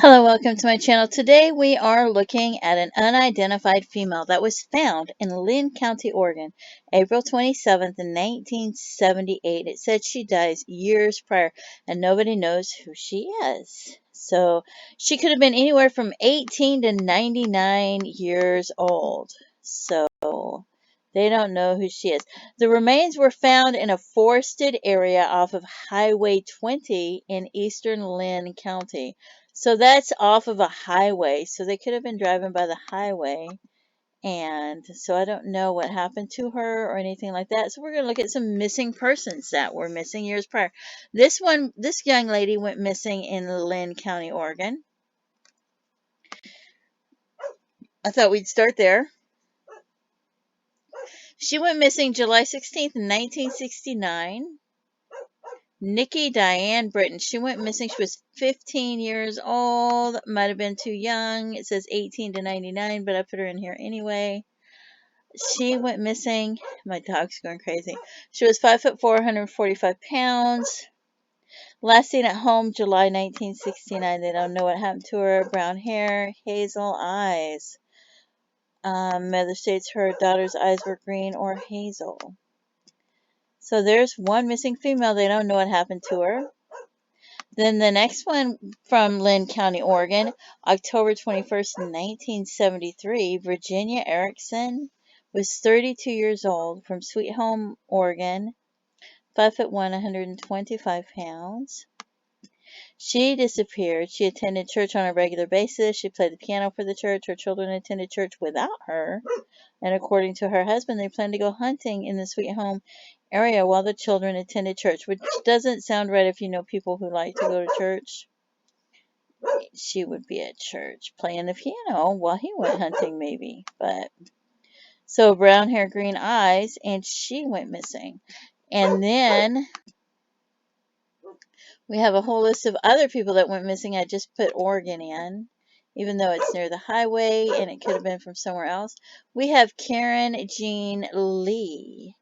Hello, welcome to my channel. Today we are looking at an unidentified female that was found in Linn County, Oregon, April 27th, 1978. It said she dies years prior and nobody knows who she is. So she could have been anywhere from 18 to 99 years old. So they don't know who she is. The remains were found in a forested area off of Highway 20 in eastern Linn County. So that's off of a highway. So they could have been driving by the highway. And so I don't know what happened to her or anything like that. So we're going to look at some missing persons that were missing years prior. This young lady went missing in Linn County, Oregon. I thought we'd start there. She went missing July 16th, 1969. Nikki Diane Britton. She went missing. She was 15 years old. Might have been too young. It says 18 to 99, but I put her in here anyway. She went missing. My dog's going crazy. She was 5'4", 145 pounds. Last seen at home, July 1969. They don't know what happened to her. Brown hair, hazel eyes. Mother states her daughter's eyes were green or hazel. So there's one missing female. They don't know what happened to her. Then the next one from Linn County, Oregon, October 21st, 1973, Virginia Erickson was 32 years old from Sweet Home, Oregon, 5'1", 125 pounds. She disappeared. She attended church on a regular basis. She played the piano for the church. Her children attended church without her. And according to her husband, they planned to go hunting in the Sweet Home area while the children attended church, which doesn't sound right if you know people who like to go to church. She would be at church playing the piano while he went hunting, maybe. But so brown hair, green eyes, and she went missing. And then we have a whole list of other people that went missing. I just put Oregon in, even though it's near the highway and it could have been from somewhere else. We have Karen Jean Lee,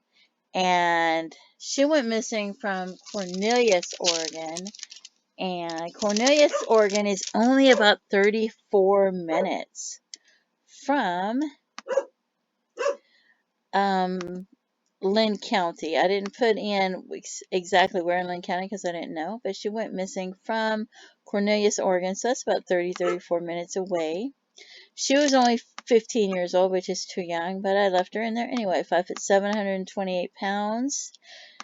and she went missing from Cornelius, Oregon. And Cornelius, Oregon is only about 34 minutes from Linn County. I didn't put in exactly where in Linn County because I didn't know, but she went missing from Cornelius, Oregon, so that's about 34 minutes away. She was only 15 years old, which is too young, but I left her in there anyway. 5'7", 128 pounds.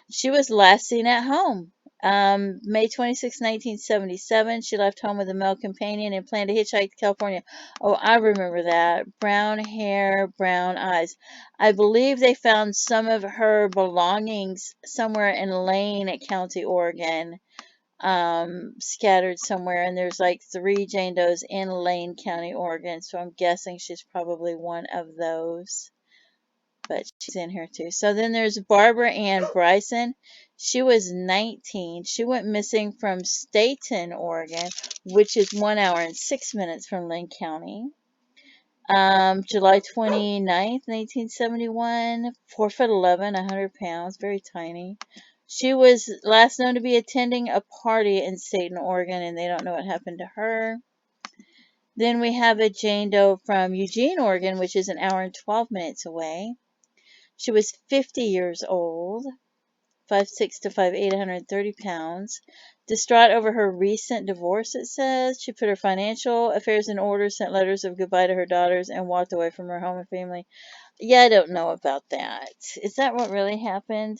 She was last seen at home. May 26, 1977, she left home with a male companion and planned to hitchhike to California. Oh, I remember that. Brown hair, brown eyes. I believe they found some of her belongings somewhere in Lane County, Oregon, scattered somewhere. And there's like 3 Jane Does in Lane County, Oregon. So I'm guessing she's probably one of those. But she's in here too. So then there's Barbara Ann Bryson. She was 19. She went missing from Staten, Oregon, which is 1 hour and 6 minutes from Linn County. July 29th, 1971, 4'11", 100 pounds, very tiny. She was last known to be attending a party in Staten, Oregon, and they don't know what happened to her. Then we have a Jane Doe from Eugene, Oregon, which is 1 hour and 12 minutes away. She was 50 years old, 5'6" to 5'8", 130 pounds. Distraught over her recent divorce, it says. She put her financial affairs in order, sent letters of goodbye to her daughters, and walked away from her home and family. Yeah, I don't know about that. Is that what really happened?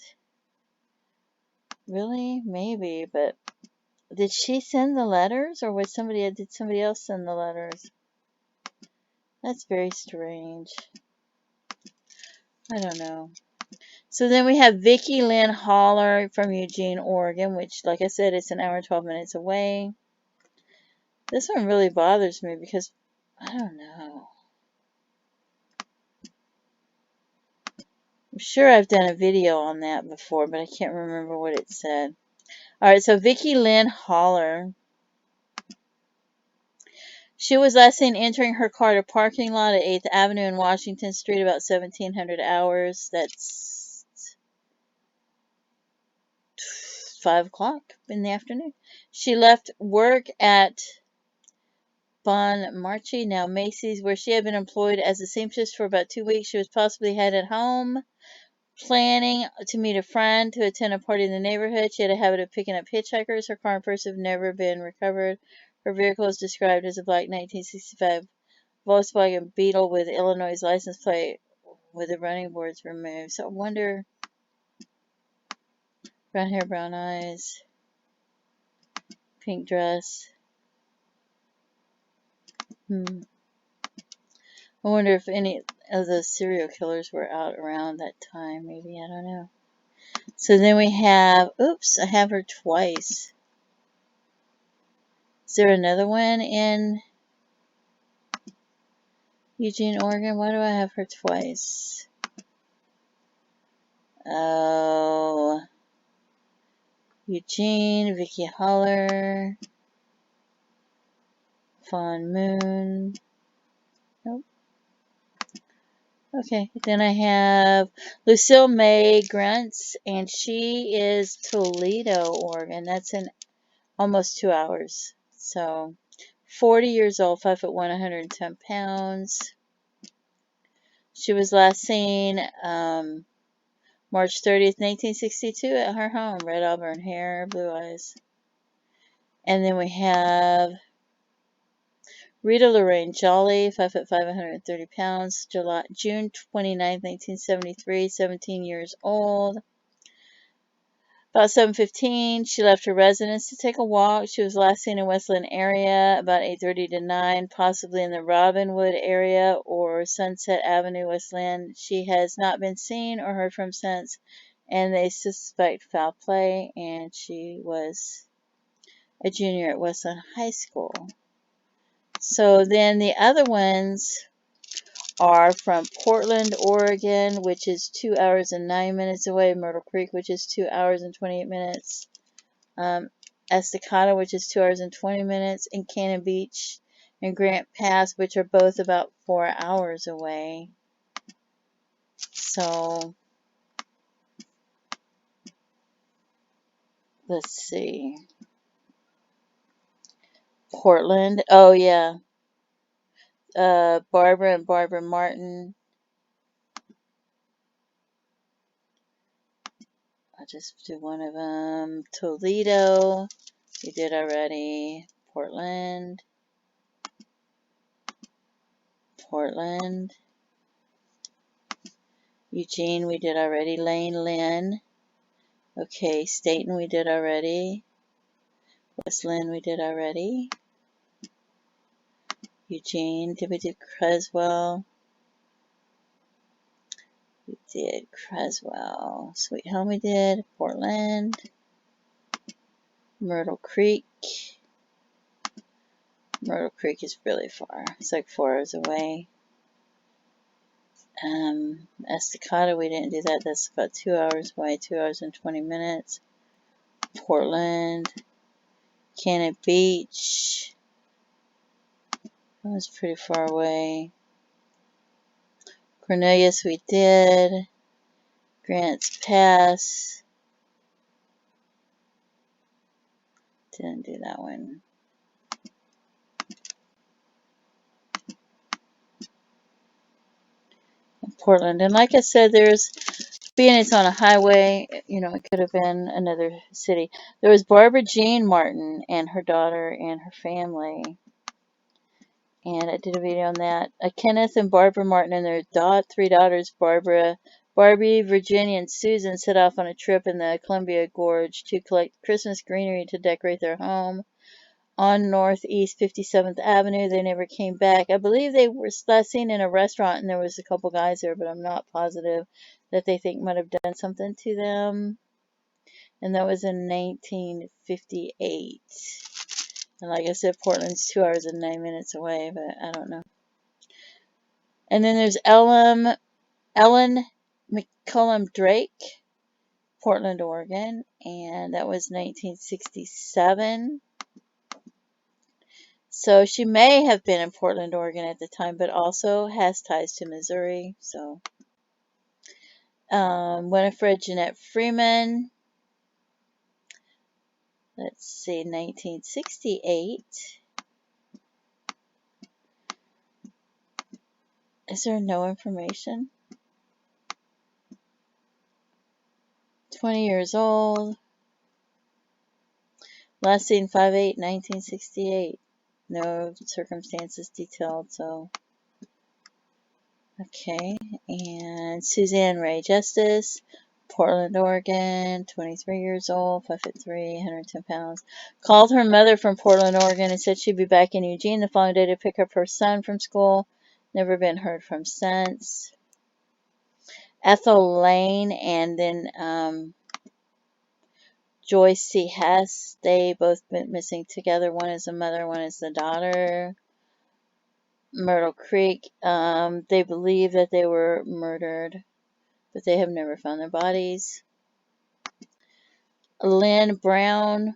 Really? Maybe, but did she send the letters, or did somebody else send the letters? That's very strange. I don't know. So then we have Vicki Lynn Holler from Eugene, Oregon, which, like I said, it's 1 hour and 12 minutes away. This one really bothers me because, I don't know. I'm sure I've done a video on that before, but I can't remember what it said. Alright, so Vicki Lynn Holler. She was last seen entering her car at a parking lot at 8th Avenue and Washington Street about 1700 hours. That's 5 o'clock in the afternoon. She left work at Bon Marchi, now Macy's, where she had been employed as a seamstress for about 2 weeks. She was possibly headed home, planning to meet a friend to attend a party in the neighborhood. She had a habit of picking up hitchhikers. Her car and purse have never been recovered. Her vehicle is described as a black 1965 Volkswagen Beetle with Illinois license plate with the running boards removed. So I wonder, brown hair, brown eyes, pink dress. I wonder if any of the serial killers were out around that time. Maybe, I don't know. So then we have, oops, I have her twice. Is there another one in Eugene, Oregon? Why do I have her twice? Oh, Eugene, Vicky Holler, Fawn Moon. Nope. Okay, then I have Lucille May Grunts, and she is Toledo, Oregon. That's in almost 2 hours. So, 40 years old, 5'1", 110 pounds. She was last seen March 30th, 1962 at her home. Red auburn hair, blue eyes. And then we have Rita Lorraine Jolly, 5'5", 130 pounds, June 29th, 1973, 17 years old. About 7:15, she left her residence to take a walk. She was last seen in West Linn area about 8:30 to 9, possibly in the Robinwood area or Sunset Avenue, West Linn. She has not been seen or heard from since, and they suspect foul play, and she was a junior at West Linn High School. So then the other ones are from Portland, Oregon, which is 2 hours and 9 minutes away, Myrtle Creek, which is 2 hours and 28 minutes, Estacada, which is 2 hours and 20 minutes, and Cannon Beach and Grant Pass, which are both about 4 hours away. So, let's see. Portland, oh yeah. Barbara and Barbara Martin. I'll just do one of them. Toledo, we did already. Portland. Eugene, we did already. Linn. Okay, Staten, we did already. West Linn, we did already. Eugene, did we do Creswell? We did Creswell. Sweet Home, we did. Portland. Myrtle Creek. Myrtle Creek is really far. It's like 4 hours away. Estacada, we didn't do that. That's about 2 hours away. 2 hours and 20 minutes. Portland. Cannon Beach. That was pretty far away. Cornelius, we did. Grants Pass. Didn't do that one. Portland. And like I said, being it's on a highway, it could have been another city. There was Barbara Jean Martin and her daughter and her family. And I did a video on that. Kenneth and Barbara Martin and their 3 daughters, Barbie, Virginia, and Susan, set off on a trip in the Columbia Gorge to collect Christmas greenery to decorate their home on Northeast 57th Avenue. They never came back. I believe they were last seen in a restaurant, and there was a couple guys there, but I'm not positive, that they think might have done something to them. And that was in 1958. And like I said, Portland's 2 hours and 9 minutes away, but I don't know. And then there's Ellen McCullum Drake, Portland, Oregon, and that was 1967. So she may have been in Portland, Oregon at the time, but also has ties to Missouri. So, Winifred Jeanette Freeman. Let's see, 1968. Is there no information? 20 years old. Last seen 5/8/1968. No circumstances detailed, so. Okay. And Suzanne Ray Justice, Portland, Oregon, 23 years old, 5'3", 110 pounds. Called her mother from Portland, Oregon, and said she'd be back in Eugene the following day to pick up her son from school. Never been heard from since. Ethel Lane and then Joyce C. Hess, they both been missing together. One is the mother, one is the daughter. Myrtle Creek, they believe that they were murdered, but they have never found their bodies. Lynn Brown,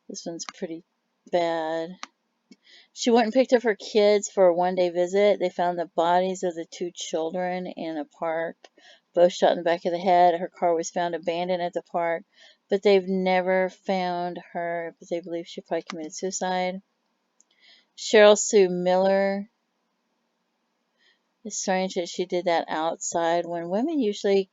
this one's pretty bad. She went and picked up her kids for a one-day visit. They found the bodies of the two children in a park, both shot in the back of the head. Her car was found abandoned at the park, but they've never found her, but they believe she probably committed suicide. Cheryl Sue Miller, it's strange that she did that outside when women usually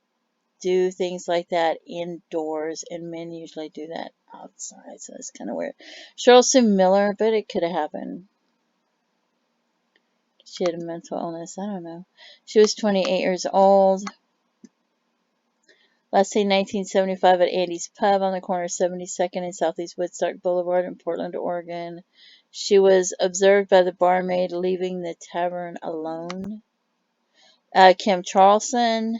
do things like that indoors and men usually do that outside, so it's kind of weird. Cheryl Sue Miller, but it could have happened. She had a mental illness, I don't know. She was 28 years old. Last seen 1975 at Andy's Pub on the corner of 72nd and Southeast Woodstock Boulevard in Portland, Oregon. She was observed by the barmaid leaving the tavern alone. Kim Charlson,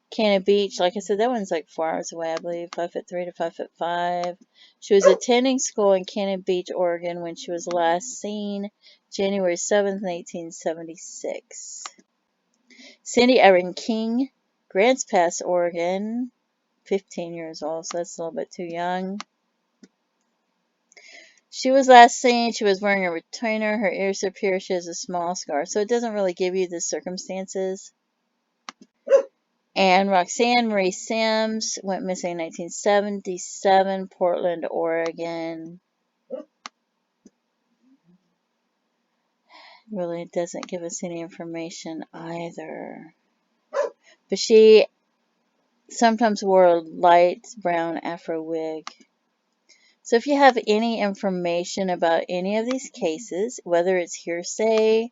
Cannon Beach, like I said, that one's like 4 hours away, I believe, 5'3" to 5'5". She was attending school in Cannon Beach, Oregon when she was last seen, January 7th, 1976. Cindy Irene King, Grants Pass, Oregon, 15 years old, so that's a little bit too young. She was last seen, she was wearing a retainer, her ears appear, she has a small scar, so it doesn't really give you the circumstances. And Roxanne Marie Sims went missing in 1977, Portland, Oregon. Really doesn't give us any information either. But she sometimes wore a light brown afro wig. So if you have any information about any of these cases, whether it's hearsay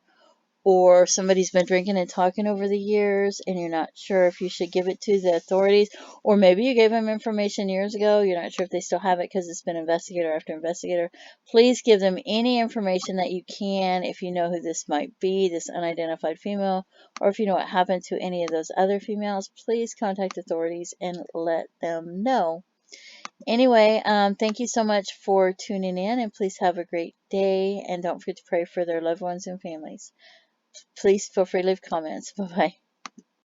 or somebody's been drinking and talking over the years and you're not sure if you should give it to the authorities, or maybe you gave them information years ago, you're not sure if they still have it because it's been investigator after investigator, please give them any information that you can if you know who this might be, this unidentified female, or if you know what happened to any of those other females, please contact authorities and let them know. Anyway, thank you so much for tuning in, and please have a great day, and don't forget to pray for their loved ones and families. Please feel free to leave comments. Bye-bye.